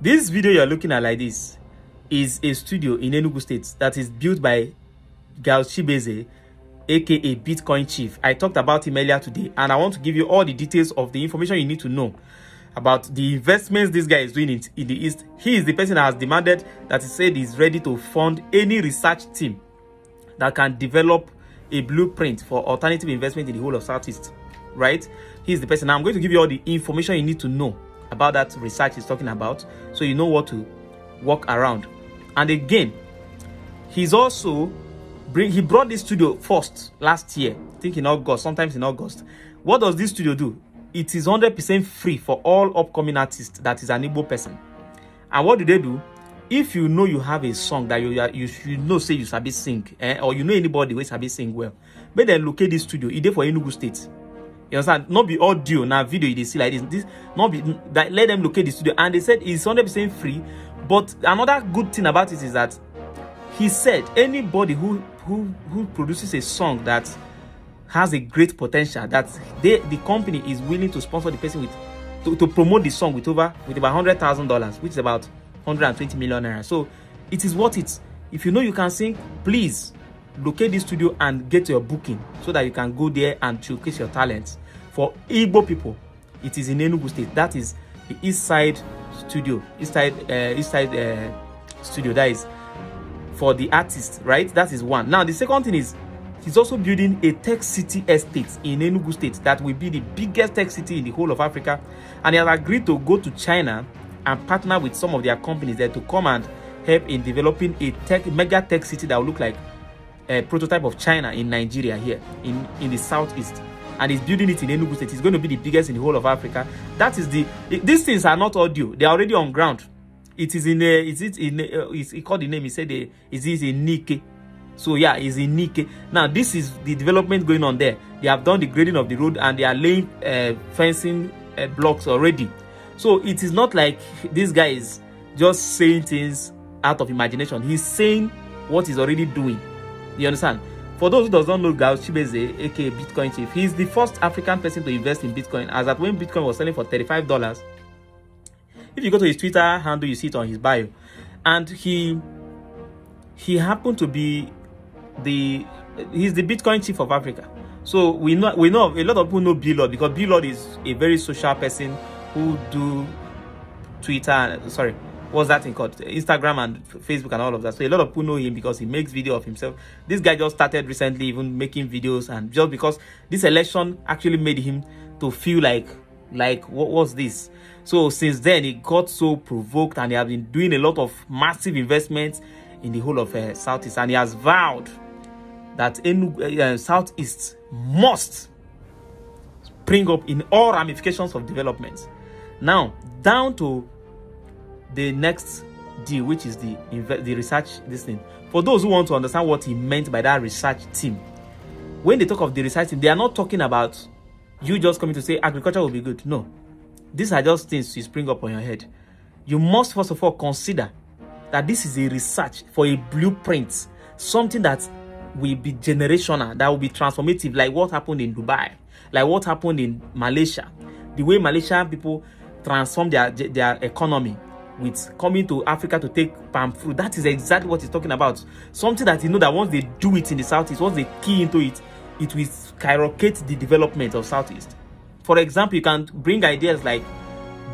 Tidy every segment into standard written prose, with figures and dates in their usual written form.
This video you're looking at like this is a studio in Enugu State that is built by Gal Chibeze, aka Bitcoin Chief. I talked about him earlier today, and I want to give you all the details of the information you need to know about the investments this guy is doing in the East. He is the person that has demanded that he said he's ready to fund any research team that can develop a blueprint for alternative investment in the whole of Southeast, right? He's the person. Now I'm going to give you all the information you need to know about that research he's talking about, so you know what to work around. And again, he's also he brought this studio first last year, I think in August, sometimes in August. What does this studio do? It is 100% free for all upcoming artists that is an Igbo person. And what do they do? If you know you have a song that you should know, say you sabi sing, or you know anybody who sabi sing well, make them locate this studio. It is for Enugu State. You understand? Not be audio, now video you see like this. Not be that, let them locate the studio. And they said it's 100% free. But another good thing about it is that he said anybody who produces a song that has a great potential, that the company is willing to sponsor the person with to promote the song with about $100,000, which is about 120 million naira. So it is worth it. If you know you can sing, please locate this studio and get your booking so that you can go there and showcase your talents. For Igbo people, it is in Enugu State. That is the East Side Studio. East Side Studio. That is for the artists, right? That is one. Now the second thing is he's also building a tech city estate in Enugu State that will be the biggest tech city in the whole of Africa. And he has agreed to go to China and partner with some of their companies there to come and help in developing a mega tech city that will look like a prototype of China in Nigeria here in the southeast. And he's building it in Enugu State. It's going to be the biggest in the whole of Africa. That is these things are not audio. They are already on ground. It is in he called the name. He said it is in Nike. So yeah, it's in Nike. Now this is the development going on there. They have done the grading of the road and they are laying fencing blocks already. So it is not like this guy is just saying things out of imagination. He's saying what he's already doing. You understand? For those who does not know Gal Chibeze, aka Bitcoin Chief, he's the first African person to invest in Bitcoin, as at when Bitcoin was selling for $35. If you go to his Twitter handle, you see it on his bio. And he happened to be he's the Bitcoin Chief of Africa. So we know a lot of people know B-Lord, because B-Lord is a very social person who do Twitter, sorry, what's that thing called? Instagram and Facebook and all of that. So a lot of people know him because he makes video of himself. This guy just started recently even making videos, and just because this election actually made him to feel like what was this? So since then he got so provoked, and he has been doing a lot of massive investments in the whole of Southeast, and he has vowed that Southeast must spring up in all ramifications of development. Now down to the next deal, which is the research this thing. For those who want to understand what he meant by that research team, when they talk of the research team, they are not talking about you just coming to say agriculture will be good. No, these are just things to spring up on your head. You must first of all consider that this is a research for a blueprint, something that will be generational, that will be transformative, like what happened in Dubai, like what happened in Malaysia, the way Malaysian people transform their economy with coming to Africa to take palm fruit. That is exactly what he's talking about. Something that you know that once they do it in the Southeast, once they key into it, it will skyrocket the development of Southeast. For example, you can bring ideas like,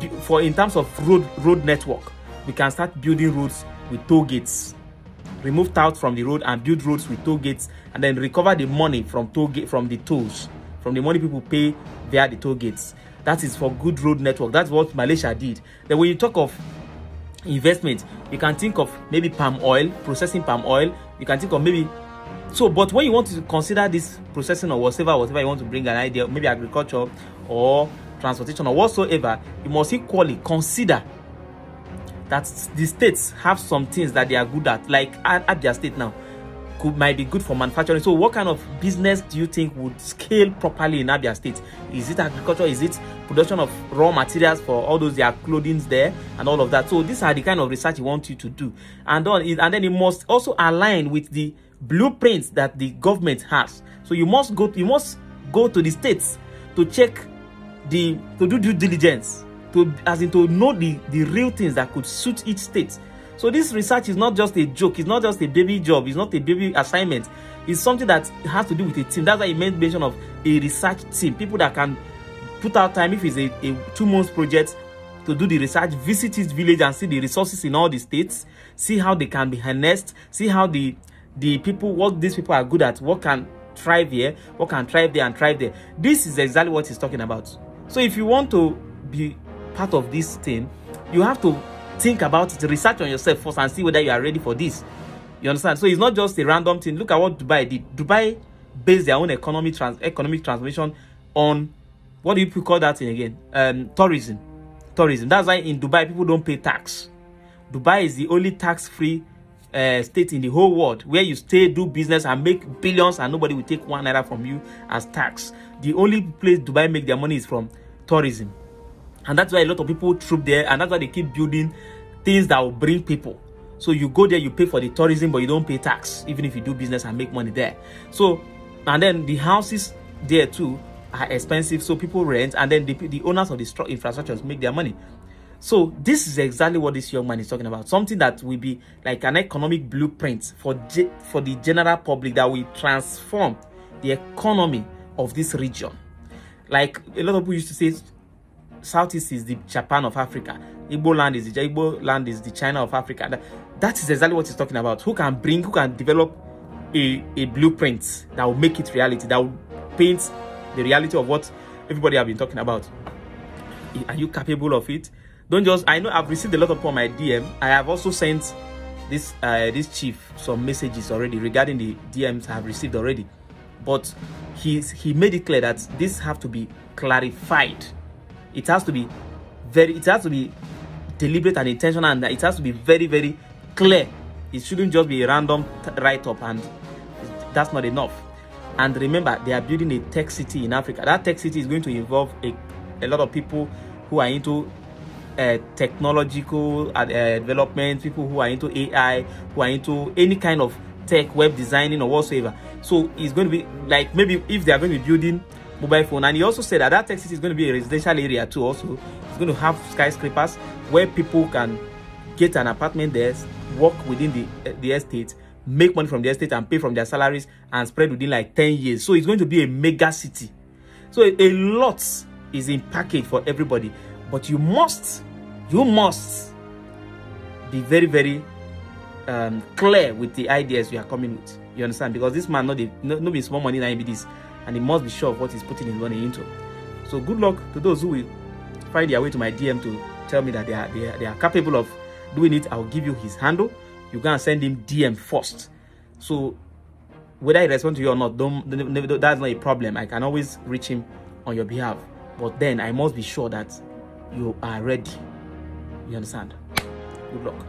in terms of road network, we can start building roads with toll gates. Remove touts from the road and build roads with toll gates, and then recover the money from the tolls, from the money people pay via the toll gates. That is for good road network. That's what Malaysia did. Then when you talk of investment, you can think of maybe palm oil, processing palm oil. You can think of maybe but when you want to consider this processing or whatever you want to bring an idea, maybe agriculture or transportation or whatsoever, you must equally consider that the states have some things that they are good at, like at their state now might be good for manufacturing. So what kind of business do you think would scale properly in Abia State? Is it agriculture? Is it production of raw materials for all those their clothing there and all of that? So these are the kind of research you want you to do, and then it must also align with the blueprints that the government has. So you must go to the states to check to do due diligence to know the real things that could suit each state. So this research is not just a joke. It's not just a baby job. It's not a baby assignment. It's something that has to do with a team. That's why I made mention of a research team. People that can put out time, if it's a 2-month project, to do the research, visit each village and see the resources in all the states, see how they can be harnessed, see how the people, what these people are good at, what can thrive here, what can thrive there and thrive there. This is exactly what he's talking about. So if you want to be part of this thing, you have to think about it, research on yourself first and see whether you are ready for this. You understand? So it's not just a random thing. Look at what Dubai did. Dubai based their own economic transformation on, what do you call that thing again? Tourism. That's why in Dubai people don't pay tax. Dubai is the only tax-free state in the whole world where you stay, do business and make billions and nobody will take 1 naira from you as tax. The only place Dubai make their money is from tourism. And that's why a lot of people troop there, and that's why they keep building things that will bring people. So you go there, you pay for the tourism, but you don't pay tax, even if you do business and make money there. So, and then the houses there too are expensive, so people rent, and then the owners of the infrastructures make their money. So this is exactly what this young man is talking about. Something that will be like an economic blueprint for the general public that will transform the economy of this region. Like a lot of people used to say, Southeast is the Japan of Africa. Igbo land is the China of Africa. That is exactly what he's talking about. Who can develop a blueprint that will make it reality, that will paint the reality of what everybody have been talking about. Are you capable of it? Don't just, I know I've received a lot of people on my DM. I have also sent this chief some messages already regarding the DMs I have received already. But he made it clear that this have to be clarified. It has to be deliberate and intentional, and it has to be very, very clear. It shouldn't just be a random write-up, and that's not enough. And remember, they are building a tech city in Africa. That tech city is going to involve a lot of people who are into technological development, people who are into AI, who are into any kind of tech, web designing or whatsoever. So it's going to be like, maybe if they are going to be building mobile phone. And he also said that tech city is going to be a residential area too. Also, it's going to have skyscrapers where people can get an apartment there, work within the estate, make money from the estate and pay from their salaries, and spread within like 10 years. So it's going to be a mega city. So a lot is in package for everybody, but you must be very, very clear with the ideas you are coming with. You understand? Because this man no be small money na be this, and he must be sure of what he's putting his money into. So good luck to those who will find their way to my DM to tell me that they are capable of doing it. I'll give you his handle. You can send him DM first. So whether he responds to you or not, that's not a problem. I can always reach him on your behalf. But then I must be sure that you are ready. You understand? Good luck.